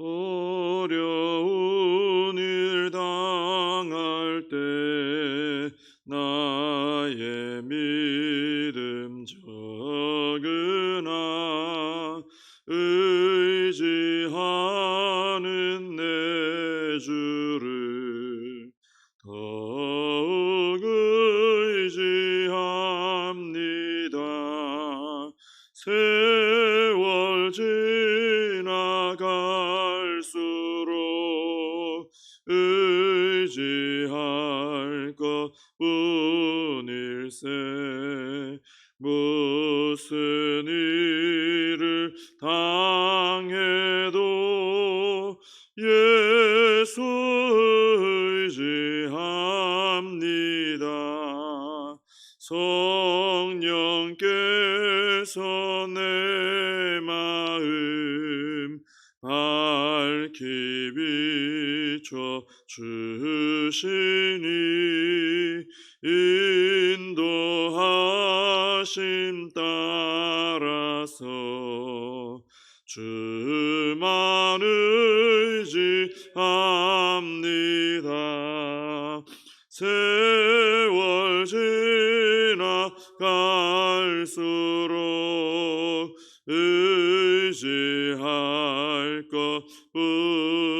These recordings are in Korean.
어려운 일 당할 때 나의 믿음 적으나 의지하는 내 주를 더욱 의지합니다. 세월 지나갈수록 의지할 것뿐일세. 무슨 일을 당해도 예수 의지합니다. 성령께서 내 마음 밝히 비춰 주시니 인도하심 따라서 주만 의지합니다. 세월 지나갈수록 의지할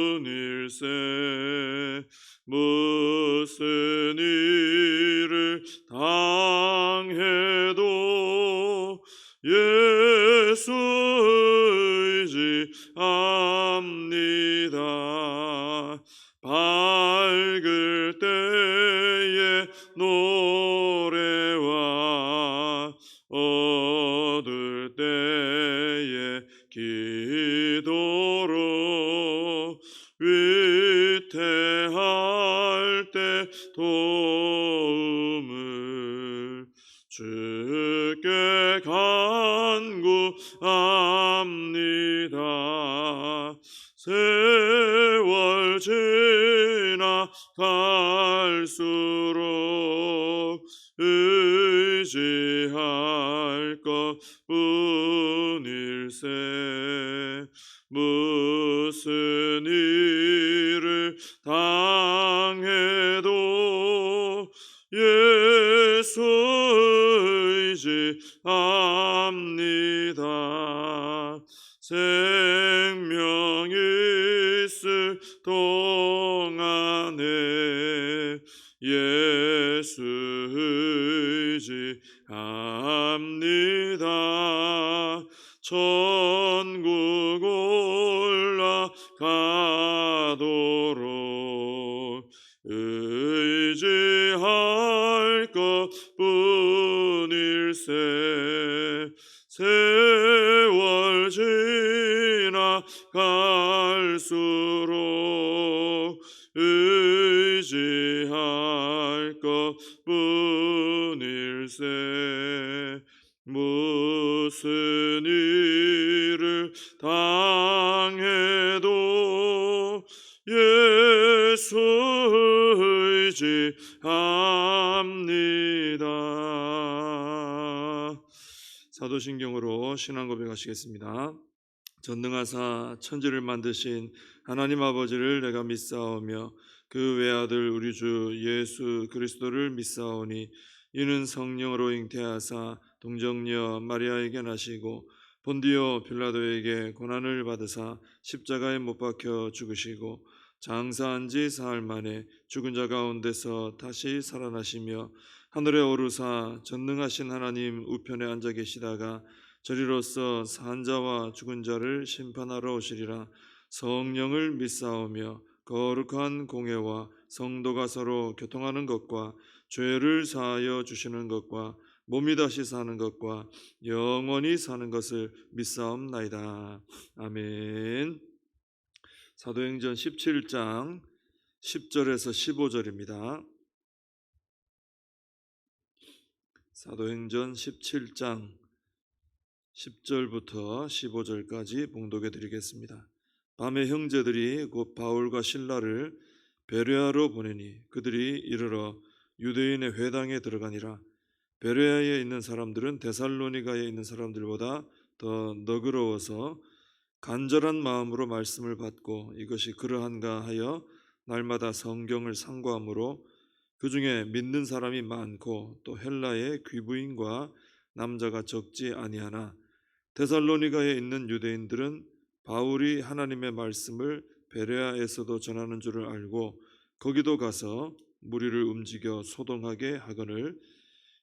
것뿐일세. 무슨 일을 당해도 예수 의지합니다. 밝을 때에 노래와 어두울 때에 기도로 위태할 때 도움을 주께 간구합니다. 세월 지나갈수록 의지할 것뿐일세. 무슨 일을 당해도 예수 의지합니다. 생명 있을 동안에 예수 의지합니다. 천국 올라가도록 의지할 것뿐일세. 세월 지나갈수록 의지할 것뿐일세. 무슨 일을 당해도 예수 의지합니다. 사도신경으로 신앙 고백하시겠습니다. 전능하사 천지를 만드신 하나님 아버지를 내가 믿사오며 그 외아들 우리 주 예수 그리스도를 믿사오니 이는 성령으로 잉태하사 동정녀 마리아에게 나시고 본디오 빌라도에게 고난을 받으사 십자가에 못 박혀 죽으시고 장사한 지 사흘 만에 죽은 자 가운데서 다시 살아나시며 하늘에 오르사 전능하신 하나님 우편에 앉아 계시다가 저리로서 산 자와 죽은 자를 심판하러 오시리라. 성령을 믿사오며 거룩한 공회와 성도가 서로 교통하는 것과 죄를 사하여 주시는 것과 몸이 다시 사는 것과 영원히 사는 것을 믿사옵나이다. 아멘. 사도행전 17장 10절에서 15절입니다. 사도행전 17장 10절부터 15절까지 봉독해 드리겠습니다. 밤에 형제들이 곧 바울과 실라를 베레아로 보내니 그들이 이르러 유대인의 회당에 들어가니라. 베레아에 있는 사람들은 데살로니가에 있는 사람들보다 더 너그러워서 간절한 마음으로 말씀을 받고 이것이 그러한가 하여 날마다 성경을 상고함으로 그 중에 믿는 사람이 많고 또 헬라의 귀부인과 남자가 적지 아니하나 데살로니가에 있는 유대인들은 바울이 하나님의 말씀을 베레아에서도 전하는 줄을 알고 거기도 가서 무리를 움직여 소동하게 하거늘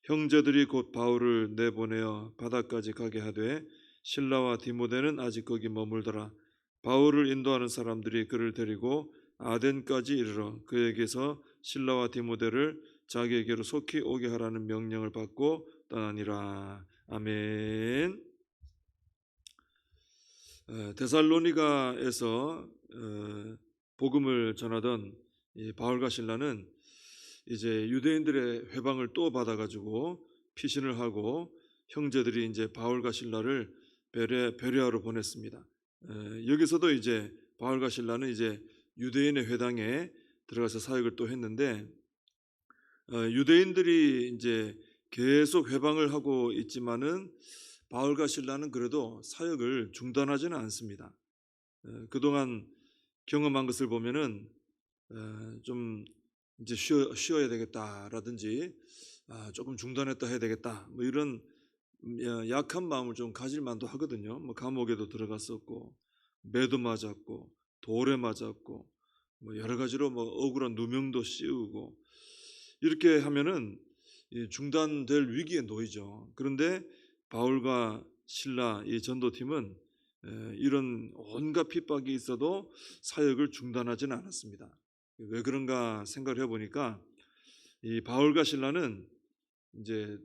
형제들이 곧 바울을 내보내어 바다까지 가게 하되 실라와 디모데는 아직 거기 머물더라. 바울을 인도하는 사람들이 그를 데리고 아덴까지 이르러 그에게서 실라와 디모데를 자기에게로 속히 오게 하라는 명령을 받고 떠나니라. 아멘. 데살로니가에서 복음을 전하던 이 바울과 실라는 이제 유대인들의 회방을 또 받아가지고 피신을 하고 형제들이 이제 바울과 실라를 베레아로 보냈습니다. 여기서도 이제 바울과 실라는 이제 유대인의 회당에 들어가서 사역을 또 했는데 유대인들이 이제 계속 회방을 하고 있지만은 바울과 실라는 그래도 사역을 중단하지는 않습니다. 그동안 경험한 것을 보면은 좀 이제 쉬어야 되겠다라든지 조금 중단했다 해야 되겠다 뭐 이런 약한 마음을 좀 가질 만도 하거든요. 뭐 감옥에도 들어갔었고 매도 맞았고 돌에 맞았고 뭐 여러 가지로 뭐 억울한 누명도 씌우고 이렇게 하면은 중단될 위기에 놓이죠. 그런데 바울과 실라 이 전도팀은 이런 온갖 핍박이 있어도 사역을 중단하지는 않았습니다. 왜 그런가 생각을 해보니까 이 바울과 실라는 이제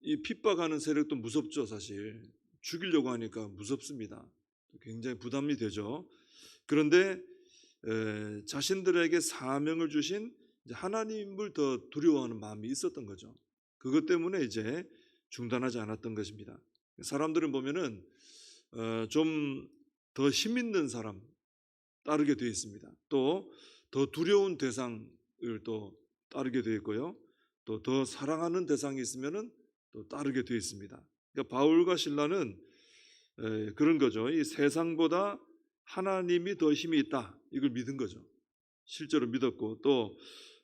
이 핍박하는 세력도 무섭죠. 사실 죽이려고 하니까 무섭습니다. 굉장히 부담이 되죠. 그런데 자신들에게 사명을 주신 하나님을 더 두려워하는 마음이 있었던 거죠. 그것 때문에 이제 중단하지 않았던 것입니다. 사람들은 보면은 좀 더 힘 있는 사람 따르게 되어 있습니다. 또 더 두려운 대상을 또 따르게 되어 있고요. 또 더 사랑하는 대상이 있으면은 또 따르게 되어 있습니다. 그러니까 바울과 실라는 그런 거죠. 이 세상보다 하나님이 더 힘이 있다. 이걸 믿은 거죠. 실제로 믿었고 또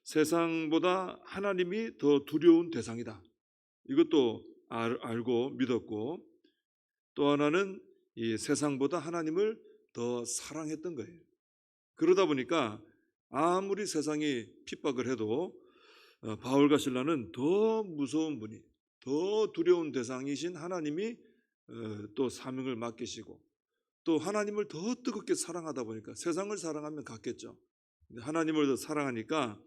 세상보다 하나님이 더 두려운 대상이다. 이것도 알고 믿었고 또 하나는 이 세상보다 하나님을 더 사랑했던 거예요. 그러다 보니까 아무리 세상이 핍박을 해도 바울과 실라는 더 무서운 분이 더 두려운 대상이신 하나님이 또 사명을 맡기시고 또 하나님을 더 뜨겁게 사랑하다 보니까 세상을 사랑하면 같겠죠. 하나님을 더 사랑하니까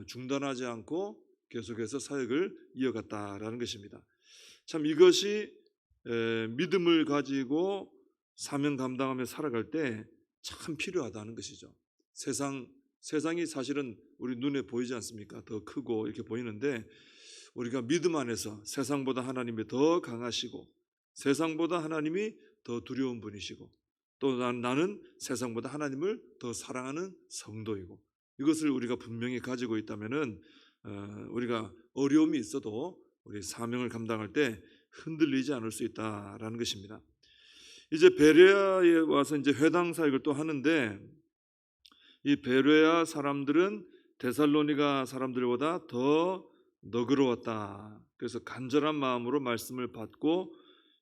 중단하지 않고 계속해서 사역을 이어갔다라는 것입니다. 참 이것이 믿음을 가지고 사명 감당하며 살아갈 때 참 필요하다는 것이죠. 세상이 사실은 우리 눈에 보이지 않습니까? 더 크고 이렇게 보이는데 우리가 믿음 안에서 세상보다 하나님이 더 강하시고 세상보다 하나님이 더 두려운 분이시고 또 나는 세상보다 하나님을 더 사랑하는 성도이고 이것을 우리가 분명히 가지고 있다면은 우리가 어려움이 있어도 우리 사명을 감당할 때 흔들리지 않을 수 있다라는 것입니다. 이제 베레아에 와서 이제 회당 사역을 또 하는데 이 베레아 사람들은 데살로니가 사람들보다 더 너그러웠다. 그래서 간절한 마음으로 말씀을 받고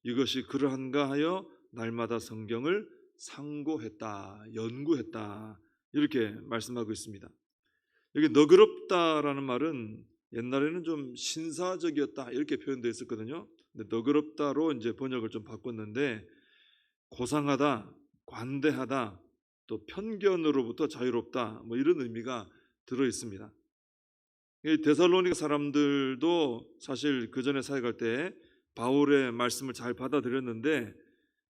이것이 그러한가 하여 날마다 성경을 상고했다, 연구했다 이렇게 말씀하고 있습니다. 여기 너그럽다라는 말은 옛날에는 좀 신사적이었다 이렇게 표현되어 있었거든요. 근데 너그럽다로 이제 번역을 좀 바꿨는데 고상하다, 관대하다, 또 편견으로부터 자유롭다 뭐 이런 의미가 들어 있습니다. 데살로니가 사람들도 사실 그 전에 사역할 때 바울의 말씀을 잘 받아들였는데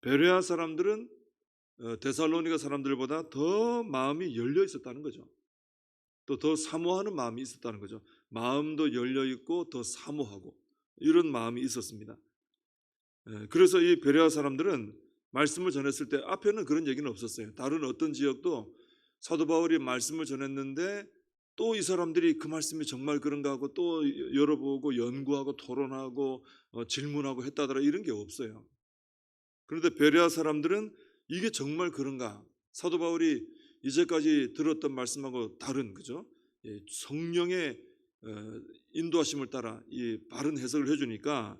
베레아 사람들은 데살로니가 사람들보다 더 마음이 열려 있었다는 거죠. 또 더 사모하는 마음이 있었다는 거죠. 마음도 열려 있고 더 사모하고 이런 마음이 있었습니다. 그래서 이 베레아 사람들은 말씀을 전했을 때 앞에는 그런 얘기는 없었어요. 다른 어떤 지역도 사도 바울이 말씀을 전했는데 또 이 사람들이 그 말씀이 정말 그런가 하고 또 열어보고 연구하고 토론하고 질문하고 했다더라 이런 게 없어요. 그런데 베레아 사람들은 이게 정말 그런가? 사도 바울이 이제까지 들었던 말씀하고 다른, 그죠? 예, 성령의 인도하심을 따라 이 바른 해석을 해주니까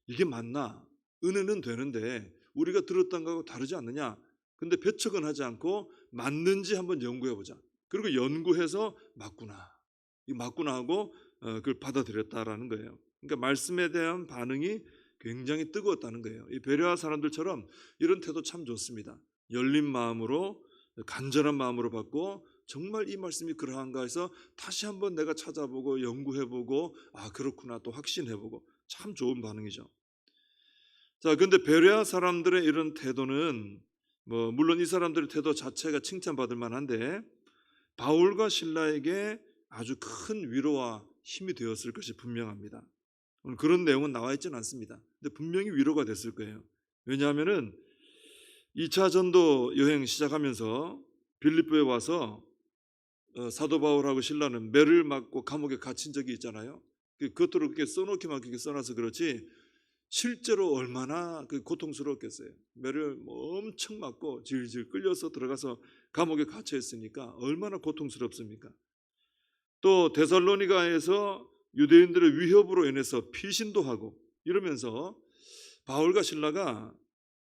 이게 맞나? 은혜는 되는데 우리가 들었던 거하고 다르지 않느냐? 근데 배척은 하지 않고 맞는지 한번 연구해 보자. 그리고 연구해서 맞구나. 이 맞구나 하고 그걸 받아들였다라는 거예요. 그러니까 말씀에 대한 반응이 굉장히 뜨거웠다는 거예요. 이 베레아 사람들처럼 이런 태도 참 좋습니다. 열린 마음으로, 간절한 마음으로 받고 정말 이 말씀이 그러한가 해서 다시 한번 내가 찾아보고 연구해보고 아 그렇구나 또 확신해보고 참 좋은 반응이죠. 자, 근데 베레아 사람들의 이런 태도는 물론 이 사람들의 태도 자체가 칭찬받을 만한데 바울과 실라에게 아주 큰 위로와 힘이 되었을 것이 분명합니다. 오늘 그런 내용은 나와 있지는 않습니다. 근데 분명히 위로가 됐을 거예요. 왜냐하면은 2차 전도 여행 시작하면서 빌립보에 와서 사도 바울하고 실라는 매를 맞고 감옥에 갇힌 적이 있잖아요. 그것들을 그렇게 써놓기만 그렇게 써놔서 그렇지 실제로 얼마나 그 고통스러웠겠어요. 매를 엄청 맞고 질질 끌려서 들어가서 감옥에 갇혀 있으니까 얼마나 고통스럽습니까? 또 데살로니가에서 유대인들의 위협으로 인해서 피신도 하고 이러면서 바울과 실라가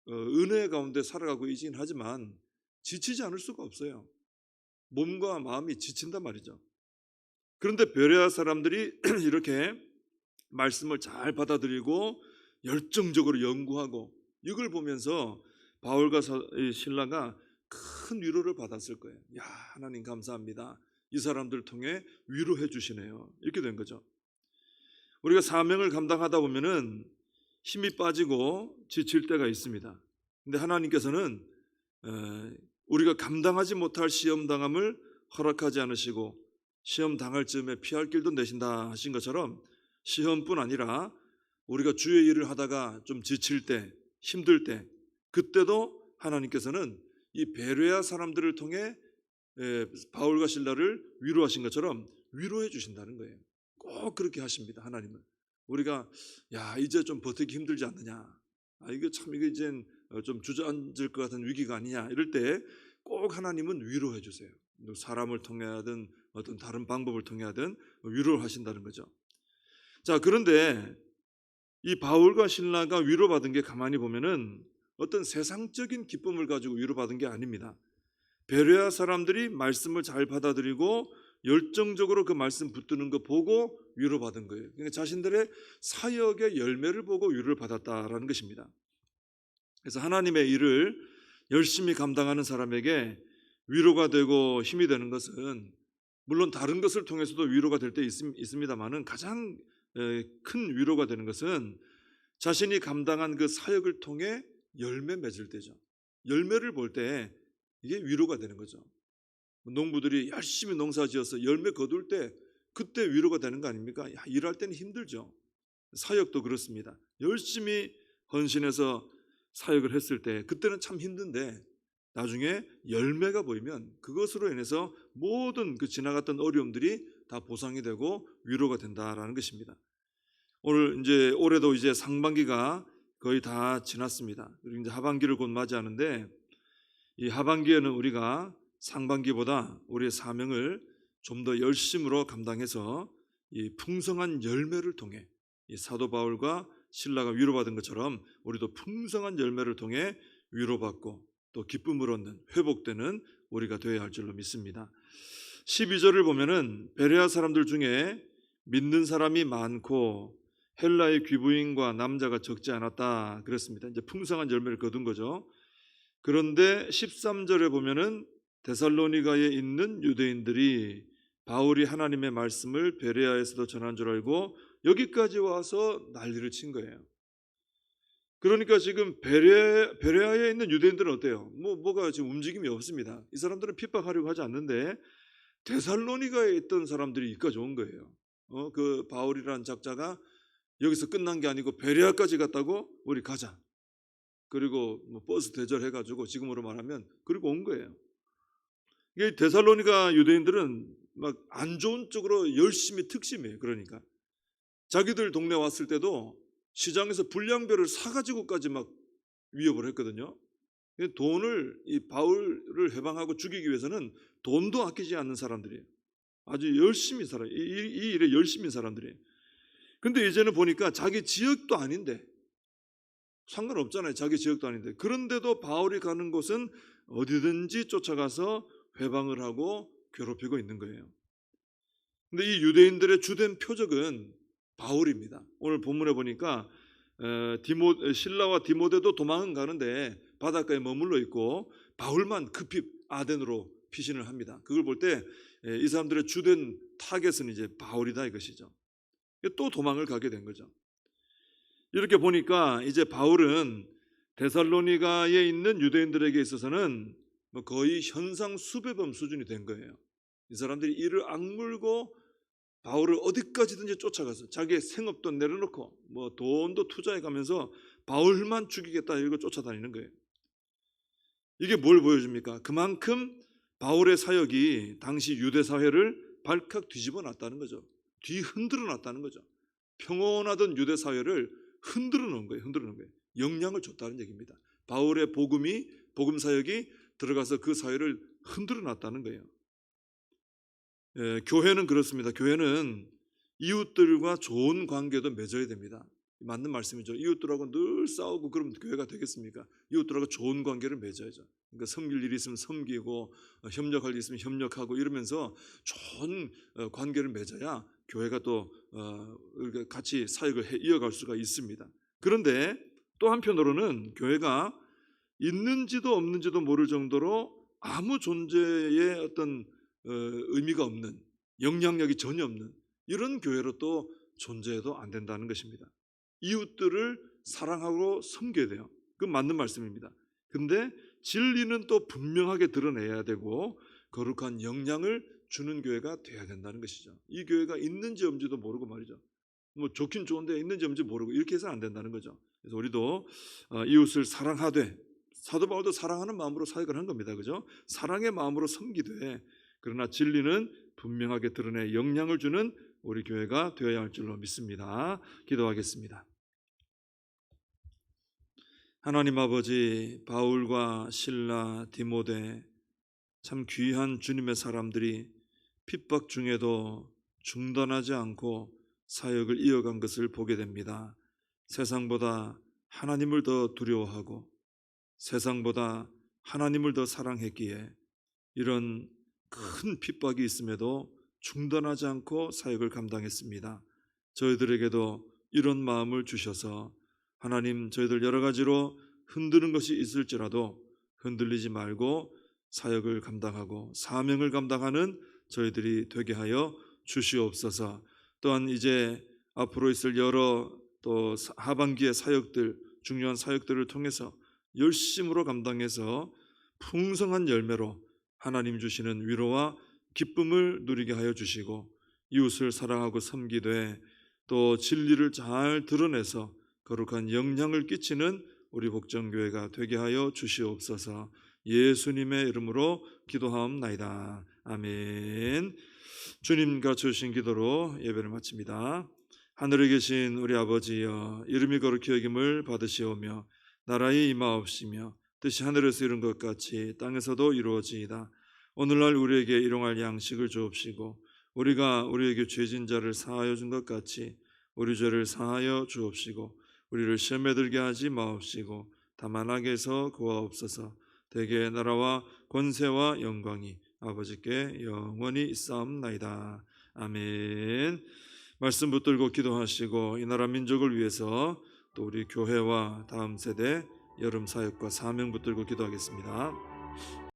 은혜 가운데 살아가고 있긴 하지만 지치지 않을 수가 없어요. 몸과 마음이 지친단 말이죠. 그런데 베레아 사람들이 이렇게 말씀을 잘 받아들이고 열정적으로 연구하고 이걸 보면서 바울과 실라가 큰 위로를 받았을 거예요. 야, 하나님 감사합니다. 이 사람들 통해 위로해 주시네요. 이렇게 된 거죠. 우리가 사명을 감당하다 보면은 힘이 빠지고 지칠 때가 있습니다. 근데 하나님께서는 우리가 감당하지 못할 시험 당함을 허락하지 않으시고 시험 당할 즈음에 피할 길도 내신다 하신 것처럼 시험뿐 아니라 우리가 주의 일을 하다가 좀 지칠 때, 힘들 때 그때도 하나님께서는 이 베레아 사람들을 통해 바울과 실라를 위로하신 것처럼 위로해 주신다는 거예요. 꼭 그렇게 하십니다. 하나님은. 우리가 야 이제 좀 버티기 힘들지 않느냐, 이거 참 이게 이제 좀 주저앉을 것 같은 위기가 아니냐 이럴 때 꼭 하나님은 위로해 주세요. 사람을 통해 하든 어떤 다른 방법을 통해 하든 위로를 하신다는 거죠. 자, 그런데 이 바울과 실라가 위로받은 게 가만히 보면은 어떤 세상적인 기쁨을 가지고 위로받은 게 아닙니다. 베레아 사람들이 말씀을 잘 받아들이고 열정적으로 그 말씀 붙드는 거 보고 위로받은 거예요. 그러니까 자신들의 사역의 열매를 보고 위로를 받았다라는 것입니다. 그래서 하나님의 일을 열심히 감당하는 사람에게 위로가 되고 힘이 되는 것은 물론 다른 것을 통해서도 위로가 될 때 있습니다만은 가장 큰 위로가 되는 것은 자신이 감당한 그 사역을 통해 열매 맺을 때죠. 열매를 볼 때 이게 위로가 되는 거죠. 농부들이 열심히 농사지어서 열매 거둘 때 그때 위로가 되는 거 아닙니까? 일할 때는 힘들죠. 사역도 그렇습니다. 열심히 헌신해서 사역을 했을 때 그때는 참 힘든데 나중에 열매가 보이면 그것으로 인해서 모든 그 지나갔던 어려움들이 다 보상이 되고 위로가 된다라는 것입니다. 오늘 이제 올해도 이제 상반기가 거의 다 지났습니다. 그리고 이제 하반기를 곧 맞이하는데 이 하반기에는 우리가 상반기보다 우리의 사명을 좀 더 열심으로 감당해서 이 풍성한 열매를 통해 이 사도 바울과 실라가 위로받은 것처럼 우리도 풍성한 열매를 통해 위로받고 또 기쁨을 얻는 회복되는 우리가 되어야 할 줄로 믿습니다. 12절을 보면은 베레아 사람들 중에 믿는 사람이 많고 헬라의 귀부인과 남자가 적지 않았다 그랬습니다. 이제 풍성한 열매를 거둔 거죠. 그런데 13절에 보면은 데살로니가에 있는 유대인들이 바울이 하나님의 말씀을 베레아에서도 전한 줄 알고 여기까지 와서 난리를 친 거예요. 그러니까 지금 베레아에 있는 유대인들은 어때요? 뭐가 지금 움직임이 없습니다. 이 사람들은 핍박하려고 하지 않는데 데살로니가에 있던 사람들이 여기까지 온 거예요. 그 바울이라는 작자가 여기서 끝난 게 아니고 베레아까지 갔다고 우리 가자. 그리고 버스 대절해가지고 지금으로 말하면 그리고 온 거예요. 이게 데살로니가 유대인들은 막 안 좋은 쪽으로 열심히 특심이에요. 그러니까 자기들 동네 왔을 때도 시장에서 불량배를 사가지고까지 막 위협을 했거든요. 돈을 이 바울을 해방하고 죽이기 위해서는 돈도 아끼지 않는 사람들이에요. 아주 열심히 살아요. 이 일에 열심히 사람들이에요. 근데 이제는 보니까 자기 지역도 아닌데, 상관없잖아요. 자기 지역도 아닌데. 그런데도 바울이 가는 곳은 어디든지 쫓아가서 회방을 하고 괴롭히고 있는 거예요. 근데 이 유대인들의 주된 표적은 바울입니다. 오늘 본문에 보니까 신라와 디모데도 도망은 가는데 바닷가에 머물러 있고 바울만 급히 아덴으로 피신을 합니다. 그걸 볼 때 이 사람들의 주된 타겟은 이제 바울이다 이것이죠. 또 도망을 가게 된 거죠. 이렇게 보니까 이제 바울은 데살로니가에 있는 유대인들에게 있어서는 거의 현상 수배범 수준이 된 거예요. 이 사람들이 이를 악물고 바울을 어디까지든지 쫓아가서 자기의 생업도 내려놓고 뭐 돈도 투자해 가면서 바울만 죽이겠다 이러고 쫓아다니는 거예요. 이게 뭘 보여줍니까? 그만큼 바울의 사역이 당시 유대 사회를 발칵 뒤집어 놨다는 거죠. 뒤흔들어 놨다는 거죠. 평온하던 유대 사회를 흔들어 놓은 거예요. 흔들어 놓은 거예요. 영향을 줬다는 얘기입니다. 바울의 복음 사역이 들어가서 그 사회를 흔들어 놨다는 거예요. 교회는 그렇습니다. 교회는 이웃들과 좋은 관계도 맺어야 됩니다. 맞는 말씀이죠. 이웃들하고 늘 싸우고 그러면 교회가 되겠습니까? 이웃들하고 좋은 관계를 맺어야죠. 그러니까 섬길 일이 있으면 섬기고 협력할 일이 있으면 협력하고 이러면서 좋은 관계를 맺어야 교회가 또 같이 사역을 이어갈 수가 있습니다. 그런데 또 한편으로는 교회가 있는지도 없는지도 모를 정도로 아무 존재의 어떤 의미가 없는, 영향력이 전혀 없는 이런 교회로 또 존재해도 안 된다는 것입니다. 이웃들을 사랑하고 섬겨야 돼요. 그건 맞는 말씀입니다. 근데 진리는 또 분명하게 드러내야 되고 거룩한 영향을 주는 교회가 돼야 된다는 것이죠. 이 교회가 있는지 없는지도 모르고 말이죠. 뭐 좋긴 좋은데 있는지 없는지 모르고 이렇게 해서는 안 된다는 거죠. 그래서 우리도 이웃을 사랑하되, 사도 바울도 사랑하는 마음으로 사역을 한 겁니다. 그죠? 사랑의 마음으로 섬기되, 그러나 진리는 분명하게 드러내 영향을 주는 우리 교회가 되어야 할 줄로 믿습니다. 기도하겠습니다. 하나님 아버지, 바울과 실라, 디모데 참 귀한 주님의 사람들이 핍박 중에도 중단하지 않고 사역을 이어간 것을 보게 됩니다. 세상보다 하나님을 더 두려워하고 세상보다 하나님을 더 사랑했기에 이런 큰 핍박이 있음에도 중단하지 않고 사역을 감당했습니다. 저희들에게도 이런 마음을 주셔서 하나님, 저희들 여러 가지로 흔드는 것이 있을지라도 흔들리지 말고 사역을 감당하고 사명을 감당하는 저희들이 되게 하여 주시옵소서. 또한 이제 앞으로 있을 여러 또 하반기의 사역들, 중요한 사역들을 통해서 열심으로 감당해서 풍성한 열매로 하나님 주시는 위로와 기쁨을 누리게 하여 주시고 이웃을 사랑하고 섬기되 또 진리를 잘 드러내서 거룩한 영향을 끼치는 우리 복정교회가 되게 하여 주시옵소서. 예수님의 이름으로 기도하옵나이다. 아멘. 주님과 주신 기도로 예배를 마칩니다. 하늘에 계신 우리 아버지여, 이름이 거룩히 여김을 받으시오며 나라의 임하옵시며 뜻이 하늘에서 이룬 것 같이 땅에서도 이루어지이다. 오늘날 우리에게 일용할 양식을 주옵시고 우리가 우리에게 죄진 자를 사하여 준 것 같이 우리 죄를 사하여 주옵시고 우리를 시험에 들게 하지 마옵시고 다만 악에서 구하옵소서. 대개 나라와 권세와 영광이 아버지께 영원히 있사옵나이다. 아멘. 말씀 붙들고 기도하시고 이 나라 민족을 위해서 또 우리 교회와 다음 세대 여름 사역과 사명 붙들고 기도하겠습니다.